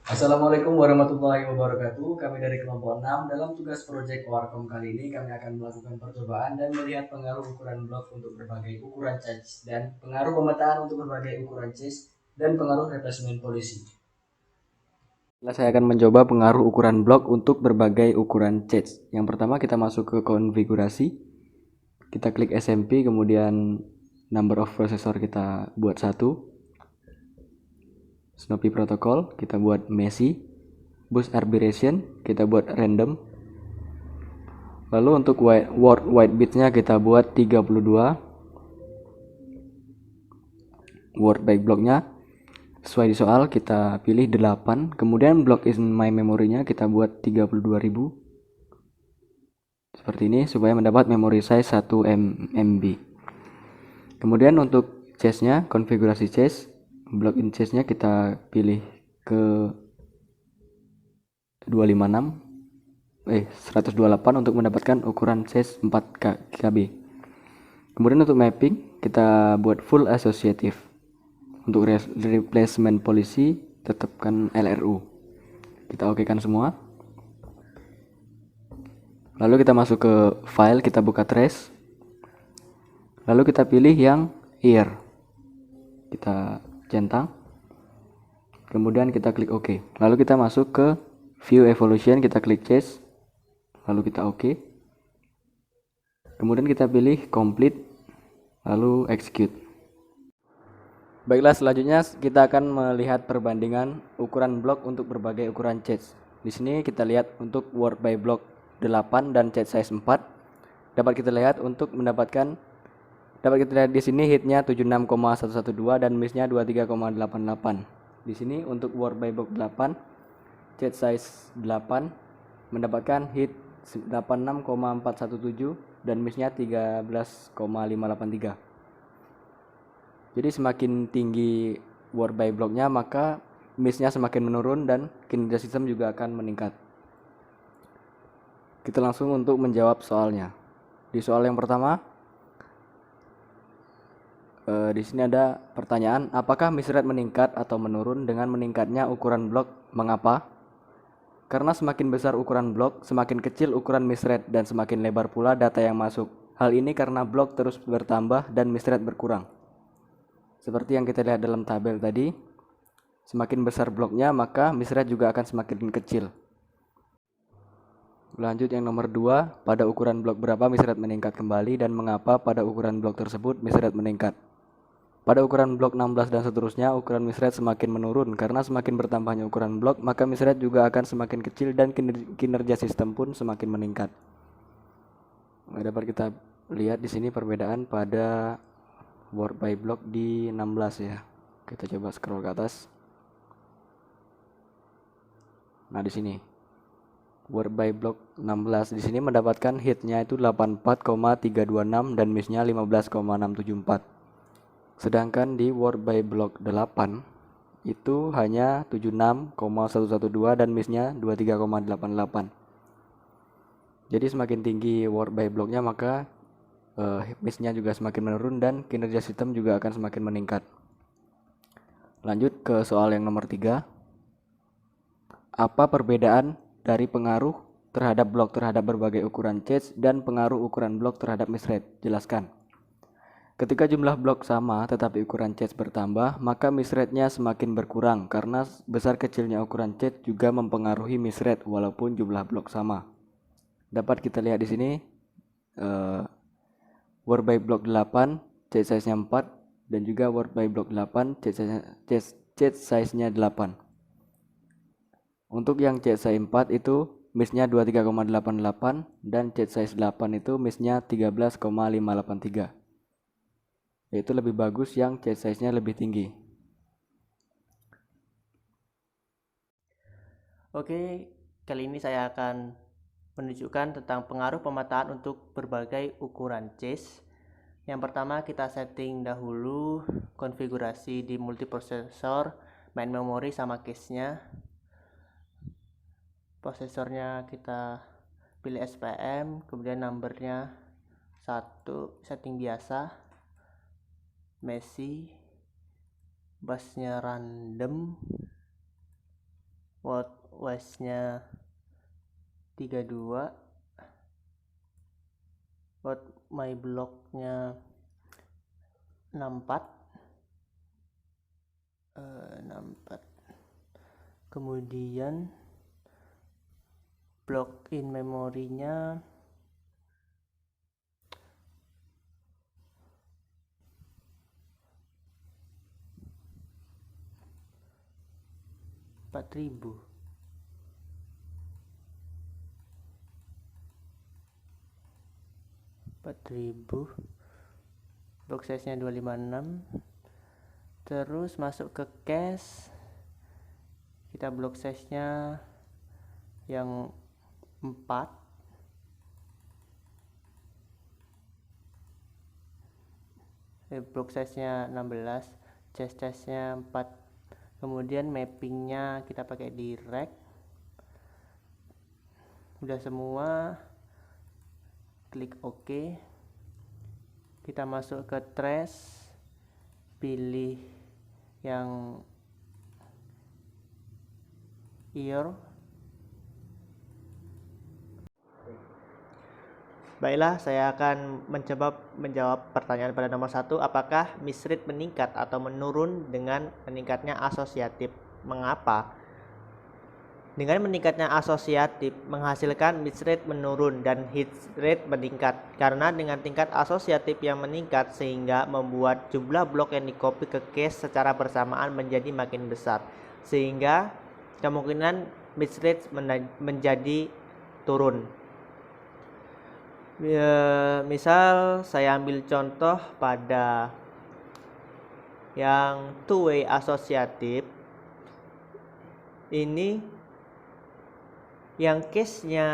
Assalamualaikum warahmatullahi wabarakatuh. Kami dari kelompok 6 dalam tugas proyek Warkom kali ini kami akan melakukan percobaan dan melihat pengaruh ukuran blok untuk berbagai ukuran chase dan pengaruh pemetaan untuk berbagai ukuran chase dan pengaruh replacement polisi. Saya akan mencoba pengaruh ukuran blok untuk berbagai ukuran chase. Yang pertama kita masuk ke konfigurasi. Kita klik SMP, kemudian number of processor kita buat 1. Snoopy protocol kita buat Messi. Boost aberration kita buat random. Lalu untuk word white bitsnya kita buat 32. Word by blocknya sesuai di soal kita pilih 8. Kemudian block in my memory-nya kita buat 32.000. Seperti ini supaya mendapat memory size 1 MB. Kemudian untuk chase-nya, konfigurasi chase, block in chase-nya kita pilih ke 128 untuk mendapatkan ukuran chase 4 KB. Kemudian untuk mapping kita buat full associative. Untuk replacement policy tetapkan LRU. Kita okekan semua. Lalu kita masuk ke file, kita buka trace. Lalu kita pilih yang year. Kita centang. Kemudian kita klik OK. Lalu kita masuk ke view evolution, kita klik chase. Lalu kita OK. Kemudian kita pilih complete. Lalu execute. Baiklah, selanjutnya kita akan melihat perbandingan ukuran blok untuk berbagai ukuran chase. Di sini kita lihat untuk word by block 8 dan chase size 4. Dapat kita lihat di sini hitnya 76,112 dan missnya 23,88. Di sini untuk word by block 8, chase size 8 mendapatkan hit 86,417 dan missnya 13,583. Jadi semakin tinggi word by blocknya, maka missnya semakin menurun dan kinerja sistem juga akan meningkat. Kita langsung untuk menjawab soalnya. Di soal yang pertama, di sini ada pertanyaan, apakah miss rate meningkat atau menurun dengan meningkatnya ukuran blok? Mengapa? Karena semakin besar ukuran blok, semakin kecil ukuran miss rate dan semakin lebar pula data yang masuk. Hal ini karena blok terus bertambah dan miss rate berkurang. Seperti yang kita lihat dalam tabel tadi, semakin besar bloknya maka miss rate juga akan semakin kecil. Lanjut yang nomor 2, pada ukuran blok berapa miss rate meningkat kembali dan mengapa pada ukuran blok tersebut miss rate meningkat? Pada ukuran blok 16 dan seterusnya, ukuran miss rate semakin menurun karena semakin bertambahnya ukuran blok, maka miss rate juga akan semakin kecil dan kinerja sistem pun semakin meningkat. Dapat kita lihat di sini perbedaan pada word by block di 16 ya. Kita coba scroll ke atas. Nah, di sini word by block 16 di sini mendapatkan hitnya itu 84,326 dan missnya 15,674. Sedangkan di word by block 8 itu hanya 76,112 dan missnya 23,88. Jadi semakin tinggi word by blocknya maka missnya juga semakin menurun dan kinerja sistem juga akan semakin meningkat. Lanjut ke soal yang nomor 3. Apa perbedaan dari pengaruh terhadap blok terhadap berbagai ukuran chase dan pengaruh ukuran blok terhadap miss rate? Jelaskan. Ketika jumlah blok sama tetapi ukuran chase bertambah, maka miss rate-nya semakin berkurang karena besar kecilnya ukuran chase juga mempengaruhi miss rate walaupun jumlah blok sama. Dapat kita lihat di sini word by block 8 chase size-nya 4 dan juga word by block 8 chase size-nya 8. Untuk yang chase size 4 itu missnya 23,88 dan chase size 8 itu missnya 13,583. Yaitu lebih bagus yang chase size-nya lebih tinggi. Oke, kali ini saya akan menunjukkan tentang pengaruh pemetaan untuk berbagai ukuran chase. Yang pertama kita setting dahulu konfigurasi di multiprosesor, main memory sama cache-nya. Prosesornya kita pilih SPM, kemudian numbernya 1, setting biasa, Messi, busnya random, word wise-nya 32, word my block-nya 64, kemudian block in memorinya 4000. Block size nya 256. Terus masuk ke cache, kita block size nya yang 4, block size nya 16, cache nya 4. Kemudian mappingnya kita pakai direct. Udah semua, klik OK. Kita masuk ke trace, pilih yang year. Baiklah, saya akan mencoba menjawab pertanyaan pada nomor 1. Apakah miss rate meningkat atau menurun dengan meningkatnya asosiatif? Mengapa? Dengan meningkatnya asosiatif menghasilkan miss rate menurun dan hit rate meningkat. Karena dengan tingkat asosiatif yang meningkat sehingga membuat jumlah blok yang di copy ke cache secara bersamaan menjadi makin besar. Sehingga kemungkinan miss rate menjadi turun. Misal saya ambil contoh pada yang two-way asosiatif. Ini yang case-nya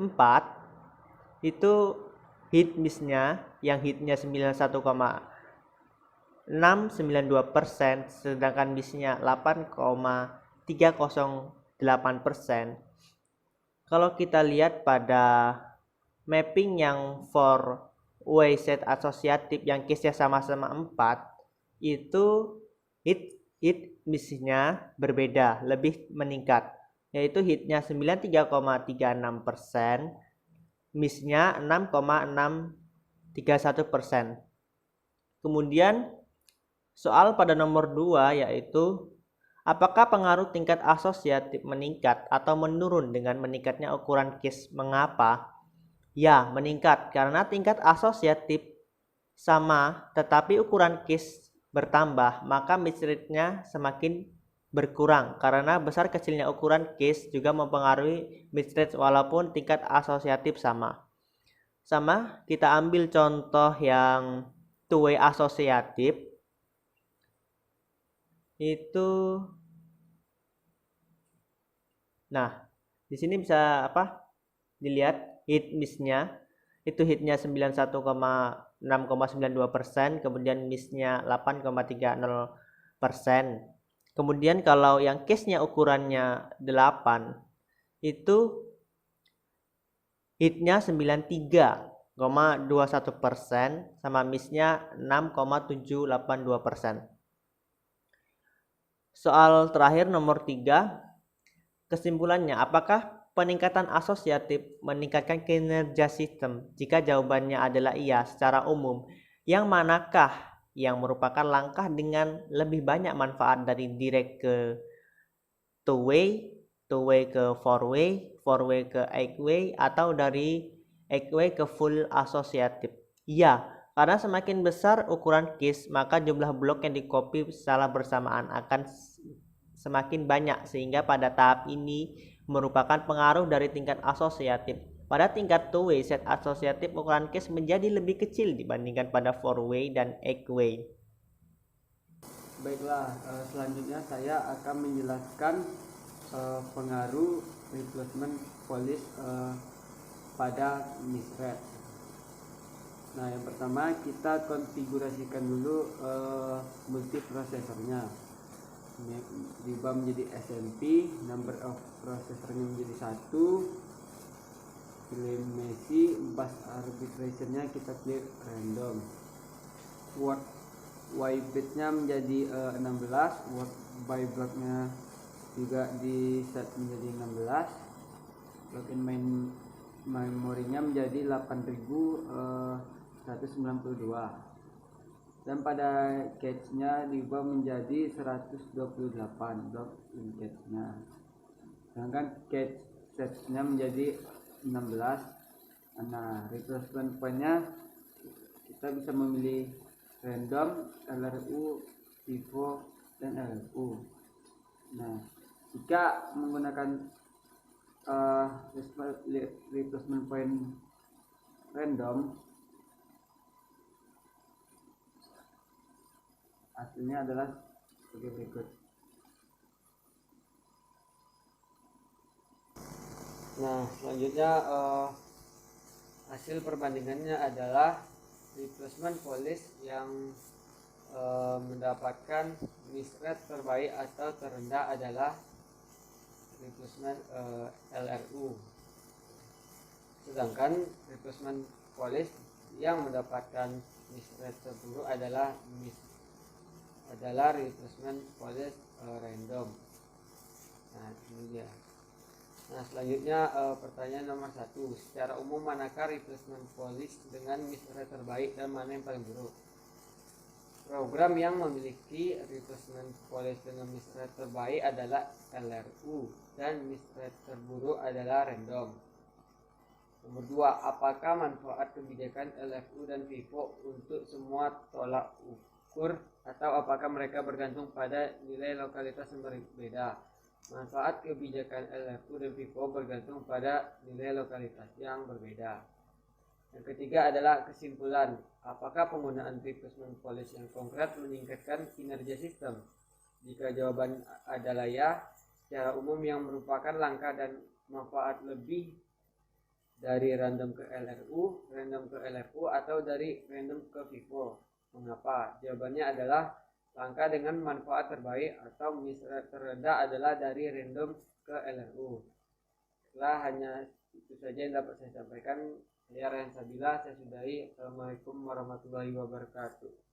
4 itu hit miss-nya, yang hitnya 91,692%, sedangkan miss-nya 8,308%. Kalau kita lihat pada mapping yang for way set asosiatif yang case-nya sama-sama 4, itu hit miss-nya berbeda, lebih meningkat, yaitu hitnya 93,36%, miss-nya 6,631%. Kemudian soal pada nomor 2 yaitu apakah pengaruh tingkat asosiatif meningkat atau menurun dengan meningkatnya ukuran case? Mengapa? Ya, meningkat karena tingkat asosiatif sama tetapi ukuran case bertambah, maka miss rate-nya semakin berkurang karena besar kecilnya ukuran case juga mempengaruhi miss rate walaupun tingkat asosiatif sama. Kita ambil contoh yang two-way asosiatif. Itu di sini bisa dilihat hit miss-nya, itu hitnya 91,692%, kemudian miss-nya 8,30%. Kemudian kalau yang case-nya ukurannya 8, itu hitnya 93,21% sama miss-nya 6,782%. Soal terakhir nomor 3. Kesimpulannya, apakah peningkatan asosiatif meningkatkan kinerja sistem? Jika jawabannya adalah iya secara umum, yang manakah yang merupakan langkah dengan lebih banyak manfaat dari direct ke two-way ke four-way ke eight-way, atau dari eight-way ke full asosiatif? Iya, karena semakin besar ukuran case, maka jumlah blok yang di copy secara bersamaan akan semakin banyak, sehingga pada tahap ini merupakan pengaruh dari tingkat asosiatif. Pada tingkat two-way set asosiatif, ukuran case menjadi lebih kecil dibandingkan pada four-way dan eight-way. Baiklah, selanjutnya saya akan menjelaskan pengaruh replacement polish pada miss rate. Nah, yang pertama kita konfigurasikan dulu multiprosesornya. Diubah menjadi SMP, number of prosesornya menjadi 1, pilih Messi, bus arbitrationnya kita pilih random, word Y bitnya menjadi 16, word by blocknya juga di set menjadi 16. Block in memorinya menjadi 8192, dan pada cache-nya diubah menjadi 128 block in cache-nya, sedangkan cache set-nya menjadi 16. Nah, replacement point-nya kita bisa memilih random, LRU, FIFO, dan LRU. Nah, jika menggunakan replacement point random, hasilnya adalah sebagai berikut. Nah, selanjutnya hasil perbandingannya adalah replacement polish yang mendapatkan miss rate terbaik atau terendah adalah replacement LRU, sedangkan replacement polish yang mendapatkan miss rate terburuk adalah replacement polish random. Nah, ini dia. Nah, selanjutnya pertanyaan nomor 1. Secara umum manakah replacement polish dengan miss rate terbaik dan mana yang paling buruk? Program yang memiliki replacement polish dengan miss rate terbaik adalah LRU dan miss rate terburuk adalah random. Nomor 2. Apakah manfaat kebijakan LFU dan FIFO untuk semua tolak ukur, atau apakah mereka bergantung pada nilai lokalitas yang berbeda? Manfaat kebijakan LFU dan FIFO bergantung pada nilai lokalitas yang berbeda. Yang ketiga adalah kesimpulan. Apakah penggunaan replacement polish yang konkret meningkatkan kinerja sistem? Jika jawaban adalah ya, secara umum yang merupakan langkah dan manfaat lebih dari random ke LRU, random ke LFU, atau dari random ke FIFO. Mengapa? Jawabannya adalah langkah dengan manfaat terbaik atau miss rate terendah adalah dari random ke LRU. Setelah hanya itu saja yang dapat saya sampaikan. Saya Ryan Sabila, saya sudahi. Assalamualaikum warahmatullahi wabarakatuh.